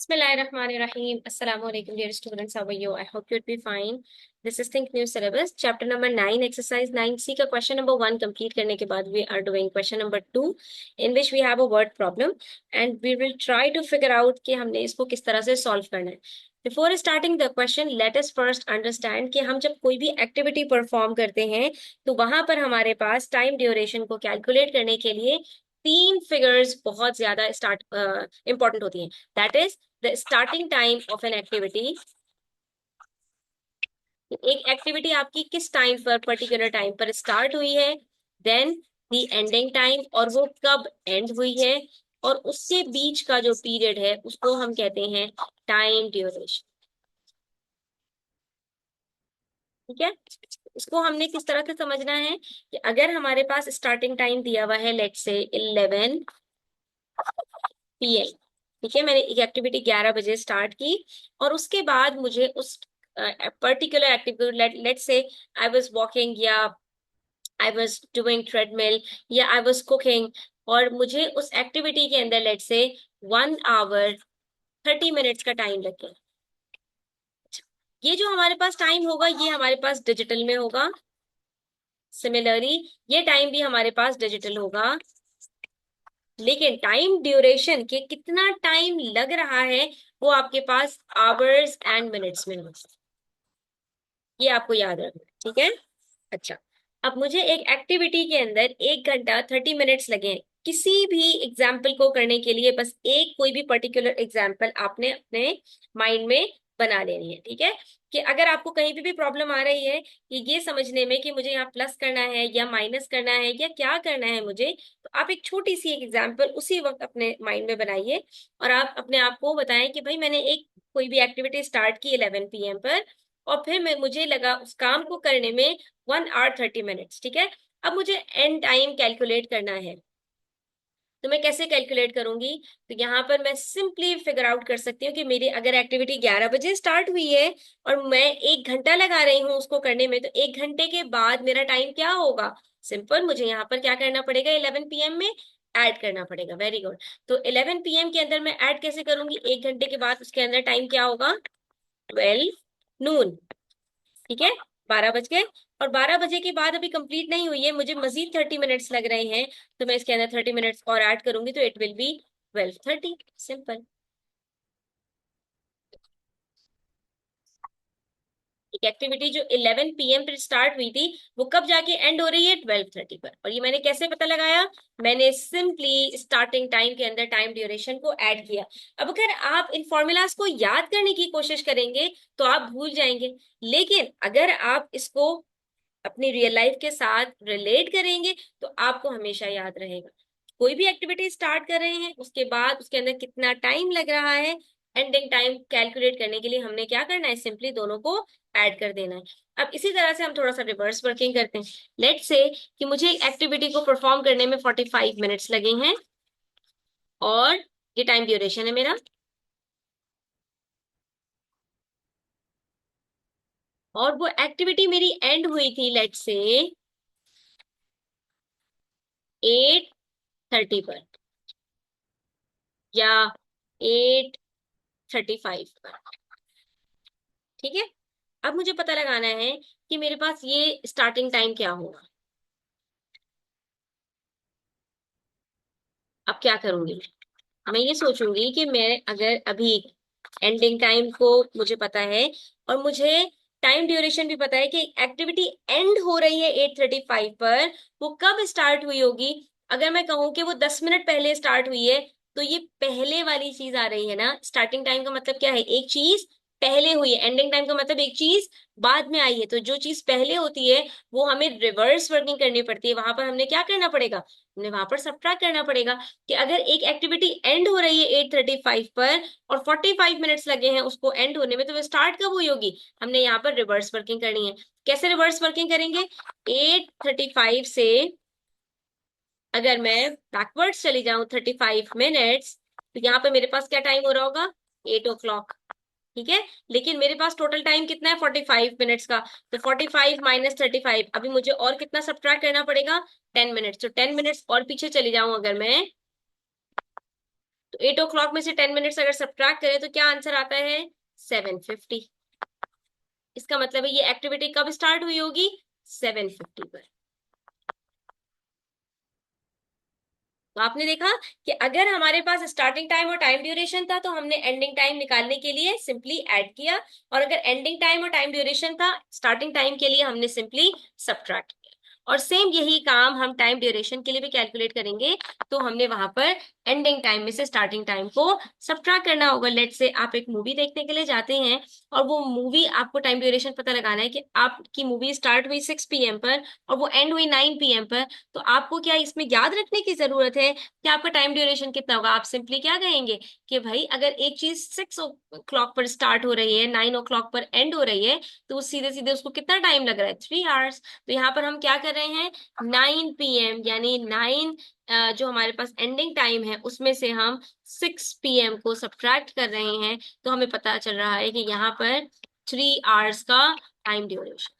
Bismillahirrahmanirrahim. Assalamu alaikum, dear students. How are you? I hope you'd be fine. This is Think New Syllabus, chapter number 9, exercise 9C का question number 1 complete करने के बाद we are doing question number 2, in which we have a word problem and we will try to figure out कि हमने इसको किस तरह से solve करना है. Before starting the question, let us first understand कि हम जब कोई भी activity perform करते हैं तो वहां पर हमारे पास time duration को calculate करने के लिए तीन फिगर्स बहुत ज्यादा इंपॉर्टेंट होती हैं. That is the starting time of an activity. एक एक्टिविटी आपकी किस टाइम पर, पर्टिकुलर टाइम पर स्टार्ट हुई है, देन द एंडिंग टाइम, और वो कब एंड हुई है, और उसके बीच का जो पीरियड है उसको हम कहते हैं टाइम ड्यूरेशन. ठीक है. इसको हमने किस तरह से समझना है कि अगर हमारे पास स्टार्टिंग टाइम दिया हुआ है लेट्स से 11 PM. ठीक है, मैंने एक एक्टिविटी 11 बजे स्टार्ट की और उसके बाद मुझे उस particular activity, let's say I was walking, या आई वाज डूइंग ट्रेडमिल, या आई वाज कुकिंग, और मुझे उस एक्टिविटी के अंदर लेट्स से 1 आवर 30 मिनट्स का टाइम लग गया. ये जो हमारे पास टाइम होगा ये हमारे पास डिजिटल में होगा. सिमिलरली ये टाइम भी हमारे पास डिजिटल होगा, लेकिन टाइम ड्यूरेशन के कितना टाइम लग रहा है वो आपके पास आवर्स एंड मिनट्स में होगा. ये आपको याद रखना. ठीक है. अच्छा, अब मुझे एक एक्टिविटी के अंदर 1 घंटा 30 मिनट्स लगे हैं. किसी भी एग्जाम्पल को करने के लिए बस एक कोई भी पर्टिकुलर एग्जाम्पल आपने अपने माइंड में बना लेनी है. ठीक है. कि अगर आपको कहीं भी प्रॉब्लम आ रही है कि ये समझने में कि मुझे यहाँ प्लस करना है या माइनस करना है या क्या करना है मुझे, तो आप एक छोटी सी एक एग्जाम्पल उसी वक्त अपने माइंड में बनाइए और आप अपने आप को बताएं कि भाई मैंने एक कोई भी एक्टिविटी स्टार्ट की 11 PM पर, और फिर मुझे लगा उस काम को करने में 1 आवर 30 मिनट्स. ठीक है. अब मुझे एंड टाइम कैलकुलेट करना है, तो मैं कैसे कैलकुलेट करूंगी? तो यहाँ पर मैं सिंपली फिगर आउट कर सकती हूँ कि मेरी अगर एक्टिविटी 11 बजे स्टार्ट हुई है और मैं 1 घंटा लगा रही हूँ उसको करने में, तो 1 घंटे के बाद मेरा टाइम क्या होगा? सिंपल, मुझे यहाँ पर क्या करना पड़ेगा? 11 PM में ऐड करना पड़ेगा. Very good. तो 11 PM के अंदर मैं ऐड कैसे करूंगी? 1 घंटे के बाद उसके अंदर टाइम क्या होगा? 12 नून. ठीक है. 12 बज गए, और 12 बजे के बाद अभी कंप्लीट नहीं हुई है, मुझे मजीद 30 मिनट्स लग रहे हैं, तो मैं इसके अंदर 30 मिनट्स और ऐड करूंगी तो इट विल बी 12:30. सिंपल. एक एक्टिविटी जो 11 PM पर स्टार्ट हुई थी वो कब जाके एंड हो रही है? 12:30 पर. और ये मैंने कैसे पता लगाया? मैंने सिंपली स्टार्टिंग टाइम के अंदर टाइम ड्यूरेशन को ऐड किया. अब अगर आप इन फॉर्मूलाज को याद करने की कोशिश करेंगे तो आप भूल जाएंगे, लेकिन अगर आप इसको अपनी रियल लाइफ के साथ रिलेट करेंगे तो आपको हमेशा याद रहेगा. कोई भी एक्टिविटी स्टार्ट कर रहे हैं उसके बाद उसके अंदर कितना टाइम लग रहा है, एंडिंग टाइम कैलकुलेट करने के लिए हमने क्या करना है? सिंपली दोनों को ऐड कर देना है. अब इसी तरह से हम थोड़ा सा रिवर्स वर्किंग करते हैं. लेट्स से कि मुझे एक एक्टिविटी को परफॉर्म करने में 45 मिनट्स लगे हैं और ये टाइम ड्यूरेशन है मेरा, और वो एक्टिविटी मेरी एंड हुई थी लेट्स से 8:30 पर या 8:35 पर. ठीक है. अब मुझे पता लगाना है कि मेरे पास ये स्टार्टिंग टाइम क्या होगा. अब क्या करूंगी? मैं ये सोचूंगी कि मैं अगर अभी एंडिंग टाइम को मुझे पता है और मुझे टाइम ड्यूरेशन भी पता है कि एक्टिविटी एंड हो रही है 8:35 पर, वो कब स्टार्ट हुई होगी? अगर मैं कहूँ कि वो 10 मिनट पहले स्टार्ट हुई है तो ये पहले वाली चीज आ रही है ना. स्टार्टिंग टाइम का मतलब क्या है? एक चीज पहले हुई है. एंडिंग टाइम का मतलब एक चीज बाद में आई है. तो जो चीज पहले होती है वो हमें रिवर्स वर्किंग करनी पड़ती है. वहां पर हमने क्या करना पड़ेगा? हमने वहां पर सब्ट्रैक्ट करना पड़ेगा कि अगर एक एक्टिविटी एंड हो रही है 8:35 पर और 45 मिनट्स लगे हैं उसको एंड होने में, तो वो स्टार्ट कब हुई होगी? हमने यहाँ पर रिवर्स वर्किंग करनी है. कैसे रिवर्स वर्किंग करेंगे? 8:35 से अगर मैं बैकवर्ड्स चली जाऊं 35 मिनट्स, तो यहाँ पे मेरे पास क्या टाइम हो रहा होगा? 8 o'clock. ठीक है. लेकिन मेरे पास टोटल टाइम कितना है? 45 मिनट्स का. तो 45 माइनस 35, अभी मुझे और कितना सब्ट्रैक्ट करना पड़ेगा? 10 मिनट्स. तो 10 मिनट्स और पीछे चली जाऊं अगर मैं, तो 8 o'clock में से 10 मिनट्स अगर सब्ट्रैक्ट करें तो क्या आंसर आता है? 7:50। इसका मतलब है ये एक्टिविटी कब स्टार्ट हुई होगी? 7:50 पर। तो आपने देखा कि अगर हमारे पास स्टार्टिंग टाइम और टाइम ड्यूरेशन था तो हमने एंडिंग टाइम निकालने के लिए सिंपली ऐड किया, और अगर एंडिंग टाइम और टाइम ड्यूरेशन था स्टार्टिंग टाइम के लिए हमने सिंपली सब्ट्रैक्ट किया। और सेम यही काम हम टाइम ड्यूरेशन के लिए भी कैलकुलेट करेंगे, तो हमने वहां पर एंडिंग टाइम में से स्टार्टिंग टाइम को सब्ट्रैक्ट करना होगा। लेट से आप एक मूवी देखने के लिए जाते हैं और वो मूवी आपको टाइम ड्यूरेशन पता लगाना है कि आपकी मूवी स्टार्ट हुई 6 PM पर और वो एंड हुई 9 PM पर, तो आपको क्या इसमें याद रखने की जरूरत है कि आपका टाइम ड्यूरेशन कितना होगा? आप सिंपली क्या कहेंगे कि भाई अगर एक चीज 6 o'clock पर स्टार्ट हो रही है, 9 o'clock पर एंड हो रही है, तो सीधे सीधे उसको कितना टाइम लग रहा है? 3 hours। तो यहाँ पर हम क्या कर रहे हैं? 9 PM यानी 9 जो हमारे पास एंडिंग टाइम है उसमें से हम 6 PM को सब्ट्रैक्ट कर रहे हैं, तो हमें पता चल रहा है कि यहाँ पर 3 hours का टाइम ड्यूरेशन।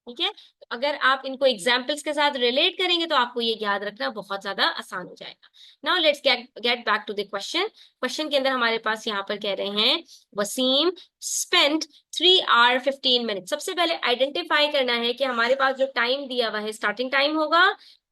ठीक है, तो अगर आप इनको एग्जाम्पल्स के साथ रिलेट करेंगे तो आपको ये याद रखना बहुत ज्यादा आसान हो जाएगा। Now let's get back to the question. Question के अंदर हमारे पास यहाँ पर कह रहे हैं वसीम स्पेंट 3 hour 15 minutes। सबसे पहले आइडेंटिफाई करना है कि हमारे पास जो टाइम दिया हुआ है स्टार्टिंग टाइम होगा,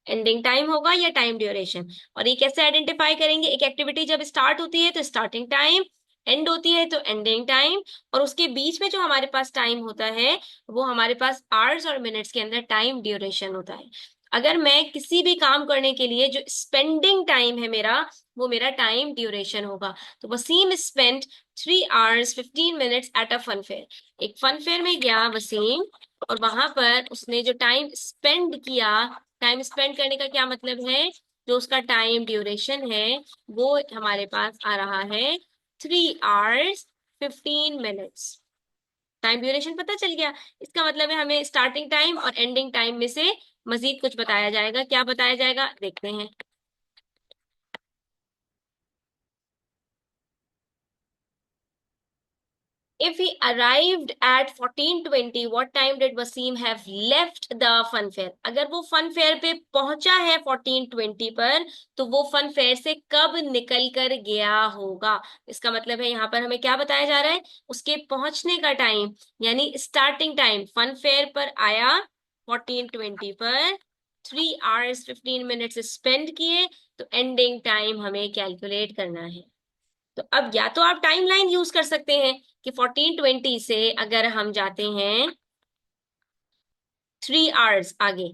एंडिंग टाइम होगा, या टाइम ड्यूरेशन। और ये कैसे आइडेंटिफाई करेंगे? एक एक्टिविटी जब स्टार्ट होती है तो स्टार्टिंग टाइम, एंड होती है तो एंडिंग टाइम, और उसके बीच में जो हमारे पास टाइम होता है वो हमारे पास आवर्स और मिनट्स के अंदर टाइम ड्यूरेशन होता है। अगर मैं किसी भी काम करने के लिए जो स्पेंडिंग टाइम है मेरा, वो मेरा टाइम ड्यूरेशन होगा। तो Wasim spent 3 hours 15 minutes at a fun fair. एक फन फेयर में गया वसीम और वहां पर उसने जो टाइम स्पेंड किया, टाइम स्पेंड करने का क्या मतलब है? जो उसका टाइम ड्यूरेशन है वो हमारे पास आ रहा है 3 hours 15 minutes। टाइम ड्यूरेशन पता चल गया। इसका मतलब है हमें स्टार्टिंग टाइम और एंडिंग टाइम में से मजीद कुछ बताया जाएगा। क्या बताया जाएगा देखते हैं। If he arrived at 14:20, what time did Wasim have left the fun fair? अगर वो फन फेयर पे पहुंचा है 14:20 पर, तो वो फन फेयर से कब निकल कर गया होगा? इसका मतलब है यहाँ पर हमें क्या बताया जा रहा है? उसके पहुंचने का टाइम, यानी स्टार्टिंग टाइम। फन फेयर पर आया 14:20 पर, 3 hours 15 minutes स्पेंड किए, तो एंडिंग टाइम हमें कैलकुलेट करना है। तो अब या तो आप टाइमलाइन यूज कर सकते हैं कि 14:20 से अगर हम जाते हैं 3 hours आगे।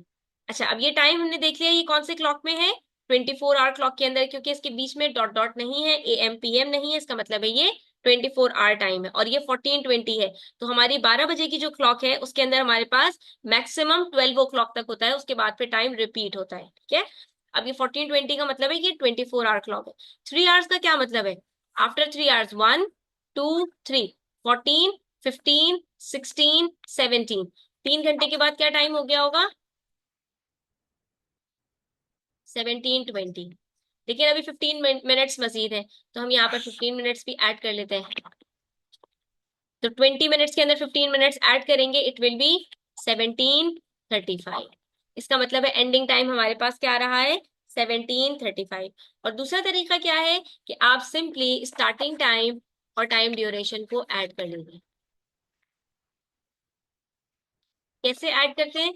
अच्छा, अब ये टाइम हमने देख लिया ये कौन से क्लॉक में है? 24 hour क्लॉक के अंदर, क्योंकि इसके बीच में डॉट डॉट नहीं है, AM PM नहीं है, इसका मतलब है ये 24 hour टाइम है, और ये 14:20 है। तो हमारी 12 बजे की जो क्लॉक है उसके अंदर हमारे पास मैक्सिमम 12 o'clock तक होता है, उसके बाद फिर टाइम रिपीट होता है। ठीक है, अब ये 14:20 का मतलब है ये 24 hour क्लॉक है। 3 hours का क्या मतलब है? आफ्टर 3 hours 1 2 3, 14 15 16 17, 3 घंटे के बाद क्या टाइम हो गया होगा? 17:20। लेकिन अभी 15 मिनट्स मजीद है, तो हम यहाँ पर 15 मिनट्स भी ऐड कर लेते हैं। तो 20 मिनट्स के अंदर 15 मिनट्स ऐड करेंगे, इट विल बी 17:35। इसका मतलब है एंडिंग टाइम हमारे पास क्या आ रहा है? 17:35। और दूसरा तरीका क्या है कि आप सिंपली स्टार्टिंग टाइम और टाइम ड्यूरेशन को ऐड कर लेंगे। कैसे ऐड करते हैं?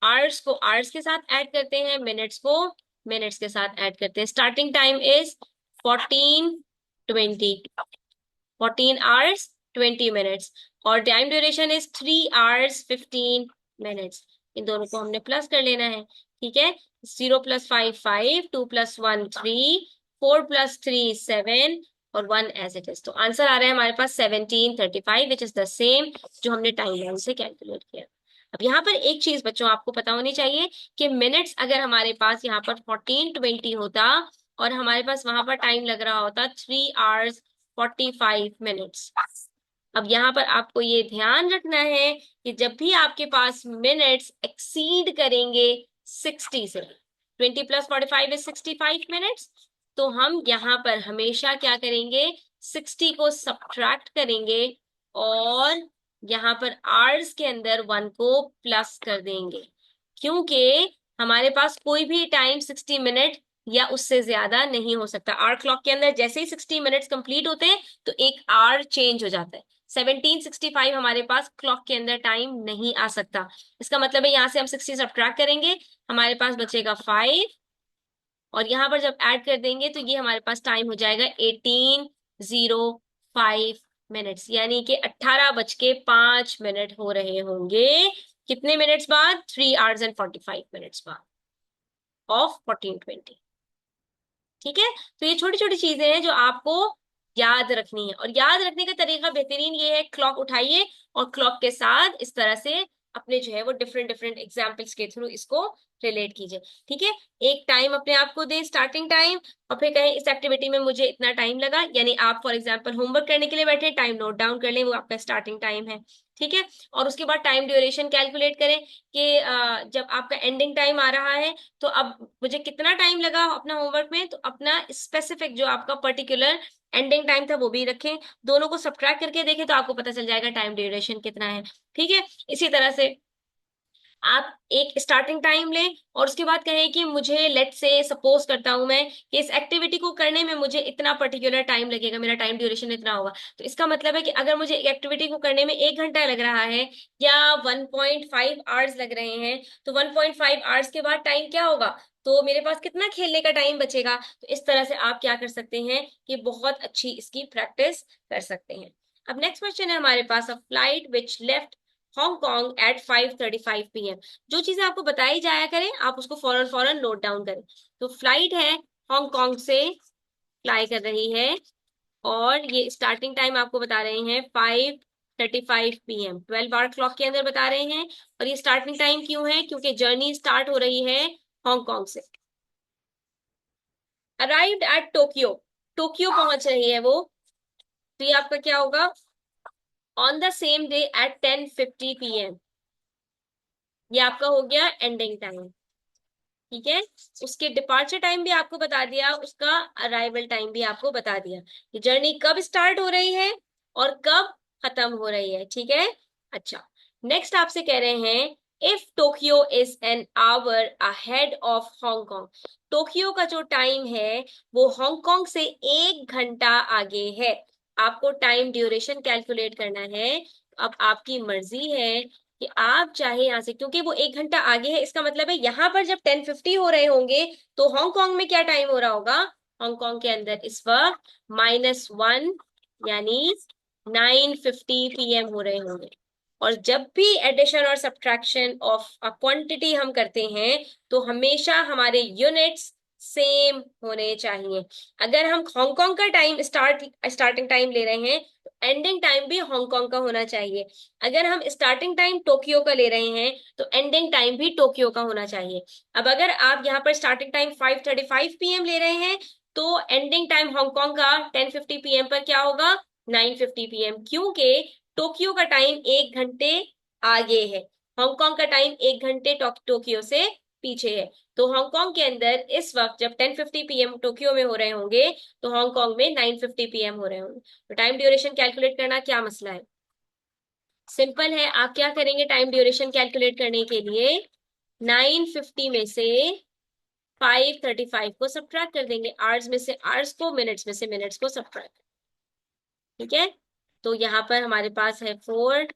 आवर्स को आवर्स के साथ ऐड करते हैं, मिनट्स को मिनट्स के साथ ऐड करते हैं। Starting time is 14:20, 14 hours 20 minutes, और time duration is 3 hours 15 minutes। इन दोनों को हमने प्लस कर लेना है। ठीक है, 0 + 5 5, 2 + 1 3, 4 + 3 7, और 1 एज इट इज। तो आंसर आ रहा है हमारे पास 17:35, विच इज द सेम जो हमने टाइम लाइन से कैलकुलेट किया। अब यहाँ पर एक चीज बच्चों आपको पता होनी चाहिए कि मिनट्स अगर हमारे पास यहाँ पर 14:20 होता और हमारे पास वहां पर टाइम लग रहा होता 3 hours 45 minutes। अब यहाँ पर आपको ये ध्यान रखना है कि जब भी आपके पास मिनट्स एक्सीड करेंगे 60 से, 20 + 45 is 65 minutes, तो हम यहाँ पर हमेशा क्या करेंगे? 60 को सब्ट्रैक्ट करेंगे और यहाँ पर आवर्स के अंदर 1 को प्लस कर देंगे, क्योंकि हमारे पास कोई भी टाइम 60 मिनट या उससे ज्यादा नहीं हो सकता। आवर क्लॉक के अंदर जैसे ही 60 मिनट्स कंप्लीट होते हैं तो एक आवर चेंज हो जाता है। 1765 हमारे पास क्लॉक के अंदर टाइम नहीं आ सकता। इसका मतलब है यहाँ से हम 60 सब्ट्रैक्ट करेंगे, हमारे पास बचेगा 5, और यहाँ पर जब ऐड कर देंगे तो ये हमारे पास टाइम हो जाएगा 18:05 मिनट्स, यानी कि 18:05 हो रहे होंगे। कितने मिनट्स बाद? 3 hours and 45 minutes बाद ऑफ 1420। ठीक है, तो ये छोटी छोटी चीजें हैं जो आपको याद रखनी है, और याद रखने का तरीका बेहतरीन ये है, क्लॉक उठाइए और क्लॉक के साथ इस तरह से अपने जो है वो डिफरेंट डिफरेंट एग्जाम्पल्स के थ्रू इसको रिलेट कीजिए। ठीक है, एक टाइम अपने आप को दे, स्टार्टिंग टाइम, और फिर कहें इस एक्टिविटी में मुझे इतना टाइम लगा, यानी आप फॉर एग्जाम्पल होमवर्क करने के लिए बैठे, टाइम नोट डाउन कर लें, वो आपका स्टार्टिंग टाइम है। ठीक है, और उसके बाद टाइम ड्यूरेशन कैलकुलेट करें कि जब आपका एंडिंग टाइम आ रहा है तो अब मुझे कितना टाइम लगा अपना होमवर्क में, तो अपना स्पेसिफिक जो आपका पर्टिकुलर एंडिंग टाइम था वो भी रखें, दोनों को सब्ट्रैक्ट करके देखें तो आपको पता चल जाएगा टाइम ड्यूरेशन कितना है। ठीक है, इसी तरह से आप एक स्टार्टिंग टाइम लें और उसके बाद कहें कि मुझे, लेट से सपोज करता हूं मैं कि इस एक्टिविटी को करने में मुझे इतना पर्टिकुलर टाइम लगेगा, मेरा टाइम ड्यूरेशन इतना होगा। तो इसका मतलब है कि अगर मुझे एक्टिविटी को करने में 1 घंटा लग रहा है या 1.5 आवर्स लग रहे हैं, तो 1.5 आवर्स के बाद टाइम क्या होगा, तो मेरे पास कितना खेलने का टाइम बचेगा। तो इस तरह से आप क्या कर सकते हैं कि बहुत अच्छी इसकी प्रैक्टिस कर सकते हैं। अब नेक्स्ट क्वेश्चन है हमारे पास, a flight which left Hong एट 5:35 PM। जो चीजें आपको बताई जाया करें आप उसको फौरन फौरन नोट डाउन करें। तो फ्लाइट है, हांगकांग से फ्लाई कर रही है, और ये स्टार्टिंग टाइम आपको बता रहे हैं 5:35 PM, 12 आवर क्लॉक के अंदर बता रहे हैं। और ये स्टार्टिंग टाइम क्यों है? क्योंकि जर्नी स्टार्ट हो रही है हांगकांग से। अराइव्ड एट टोक्यो, टोक्यो पहुंच रही है वो, तो ये आपका क्या होगा? On the same day at 10:50 PM, ये आपका हो गया एंडिंग टाइम। ठीक है, उसके डिपार्चर टाइम भी आपको बता दिया, उसका अराइवल टाइम भी आपको बता दिया कि जर्नी कब स्टार्ट हो रही है और कब खत्म हो रही है। ठीक है, अच्छा, नेक्स्ट आपसे कह रहे हैं if Tokyo is an hour ahead of Hong Kong, Tokyo का जो टाइम है वो हांगकांग से 1 घंटा आगे है। आपको टाइम ड्यूरेशन कैलकुलेट करना है। अब आपकी मर्जी है कि आप चाहे यहाँ से, क्योंकि वो 1 घंटा आगे है, इसका मतलब है यहाँ पर जब 10:50 हो रहे होंगे तो हांगकांग में क्या टाइम हो रहा होगा? हांगकांग के अंदर इस वक्त -1, यानी 9:50 PM हो रहे होंगे। और जब भी एडिशन और सब्ट्रैक्शन ऑफ अ क्वांटिटी हम करते हैं तो हमेशा हमारे यूनिट्स सेम होने चाहिए। अगर हम हांगकांग का टाइम स्टार्टिंग टाइम ले रहे हैं तो एंडिंग टाइम भी हांगकांग का होना चाहिए। अगर हम स्टार्टिंग टाइम टोक्यो का ले रहे हैं तो एंडिंग टाइम भी टोक्यो का होना चाहिए। अब अगर आप यहाँ पर स्टार्टिंग टाइम 5:35 PM ले रहे हैं तो एंडिंग टाइम हांगकांग का 10:50 PM पर क्या होगा? 9:50 PM, क्योंकि टोक्यो का टाइम 1 घंटे आगे है, हांगकांग का टाइम 1 घंटे टोक्यो से पीछे है। तो हांगकांग के अंदर इस वक्त जब 10:50 PM टोक्यो में हो रहे होंगे तो हांगकांग में 9:50 PM हो रहे होंगे। तो टाइम ड्यूरेशन कैलकुलेट करना क्या मसला है? सिंपल है, आप क्या करेंगे टाइम ड्यूरेशन कैलकुलेट करने के लिए? 9:50 में से 5:35 को सब्ट्रैक्ट कर देंगे, आवर्स में से आवर्स को, मिनट्स में से मिनट्स को सब्ट्रैक्ट। ठीक है, तो यहाँ पर हमारे पास है 4,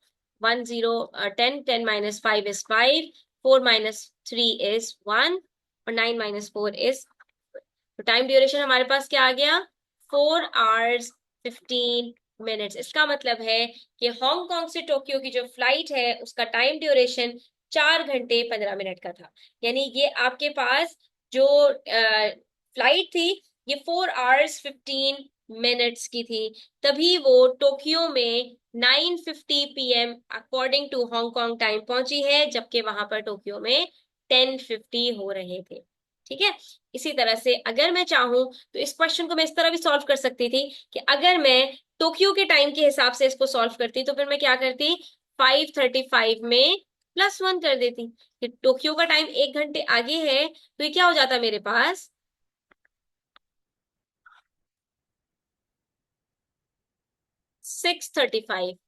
1 0 10, 10 - 5 is 5, 4 - 3 is 1, और 9 - 4 is, तो टाइम ड्यूरेशन हमारे पास क्या आ गया? 4 hours 15 minutes। इसका मतलब है कि हांगकांग से टोक्यो की जो फ्लाइट है उसका टाइम ड्यूरेशन 4 घंटे 15 मिनट का था। यानी ये आपके पास जो फ्लाइट थी ये 4 hours 15 minutes की थी, तभी वो टोक्यो में 9:50 PM according to Hong Kong time पहुंची है, जबकि वहां पर टोक्यो में 10:50 हो रहे थे। ठीक है, इसी तरह से अगर मैं चाहूं तो इस क्वेश्चन को मैं इस तरह भी सॉल्व कर सकती थी कि अगर मैं टोक्यो के टाइम के हिसाब से इसको सॉल्व करती तो फिर मैं क्या करती? 5:35 में +1 कर देती कि टोक्यो का टाइम 1 घंटे आगे है, तो ये क्या हो जाता मेरे पास? 6:35।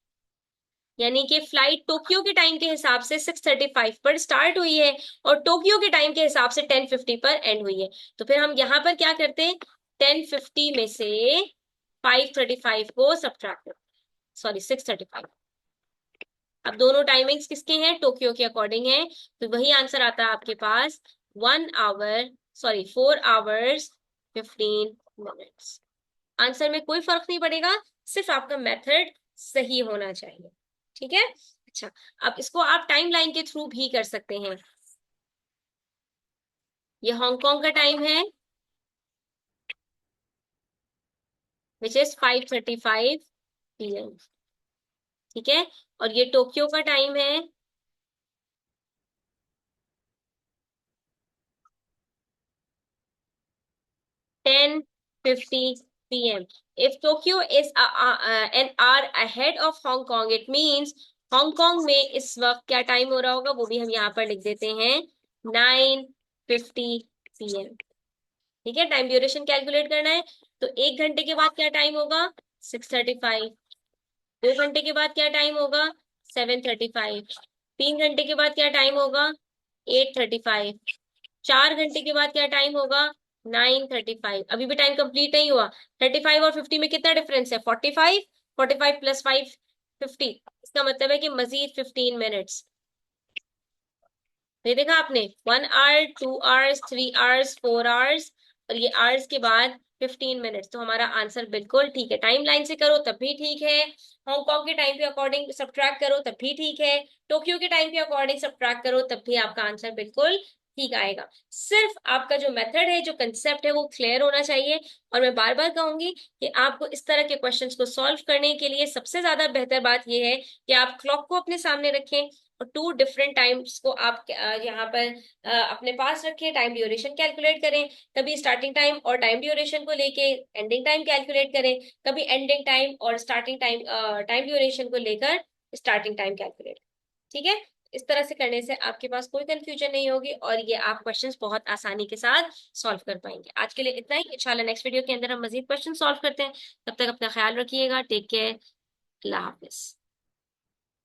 यानी कि फ्लाइट टोक्यो के टाइम के हिसाब से 6:35 पर स्टार्ट हुई है और टोक्यो के टाइम के हिसाब से 10:50 पर एंड हुई है। तो फिर हम यहाँ पर क्या करते हैं, 10:50 में से 5:35 को सब्ट्रैक्ट करते, सॉरी 6:35। अब दोनों टाइमिंग्स किसके हैं, टोक्यो के अकॉर्डिंग है, तो वही आंसर आता है आपके पास 1 hour, sorry 4 hours 15 minutes. Answer में कोई फर्क नहीं पड़ेगा, सिर्फ आपका मेथड सही होना चाहिए। ठीक है। अच्छा, अब इसको आप टाइम लाइन के थ्रू भी कर सकते हैं। ये हांगकांग का टाइम है विच इज 5:35 PM। ठीक है। और ये टोक्यो का टाइम है 10:50 PM। If Tokyo is an hour ahead of Hong Kong, it means Hong Kong में इस वक्त क्या टाइम हो रहा होगा, वो भी हम यहाँ पर लिख देते हैं 9:50 PM। ठीक है, टाइम ड्यूरेशन कैलकुलेट करना है। तो 1 घंटे के बाद क्या टाइम होगा, 6:35। 2 घंटे के बाद क्या टाइम होगा, 7:35। 3 घंटे के बाद क्या टाइम होगा, 8:35। 4 घंटे के बाद क्या टाइम होगा, 9:35। अभी भी टाइम कंप्लीट नहीं हुआ। 35 और 50 में कितना डिफरेंस है, 45। 45 प्लस 5 50। इसका मतलब है कि मजीद 15 मिनट्स। ये देखा आपने, 1 आवर, 2 आवर्स, 3 आवर्स, 4 आवर्स, और ये आवर्स के बाद 15 मिनट्स। तो हमारा आंसर बिल्कुल ठीक है। टाइम लाइन से करो तब भी ठीक है, हांगकांग के टाइम के अकॉर्डिंग सब्ट्रैक्ट करो तब भी ठीक है, टोक्यो के टाइम के अकॉर्डिंग सब्ट्रैक्ट करो तब भी आपका आंसर बिल्कुल ठीक आएगा। सिर्फ आपका जो मेथड है, जो कंसेप्ट है, वो क्लियर होना चाहिए। और मैं बार बार कहूंगी कि आपको इस तरह के क्वेश्चंस को सॉल्व करने के लिए सबसे ज्यादा बेहतर बात यह है कि आप क्लॉक को अपने सामने रखें और 2 डिफरेंट टाइम्स को आप यहाँ पर अपने पास रखें, टाइम ड्यूरेशन कैलकुलेट करें। कभी स्टार्टिंग टाइम और टाइम ड्यूरेशन को लेके एंडिंग टाइम कैलकुलेट करें, कभी एंडिंग टाइम और स्टार्टिंग टाइम टाइम ड्यूरेशन को लेकर स्टार्टिंग टाइम कैलकुलेट। ठीक है। इस तरह से करने से आपके पास कोई कंफ्यूजन नहीं होगी और ये आप क्वेश्चंस बहुत आसानी के साथ सॉल्व कर पाएंगे। आज के लिए इतना ही, इंशाल्लाह नेक्स्ट वीडियो के अंदर हम मजीद क्वेश्चन सॉल्व करते हैं। तब तक अपना ख्याल रखिएगा, टेक केयर, अल्लाह हाफिज।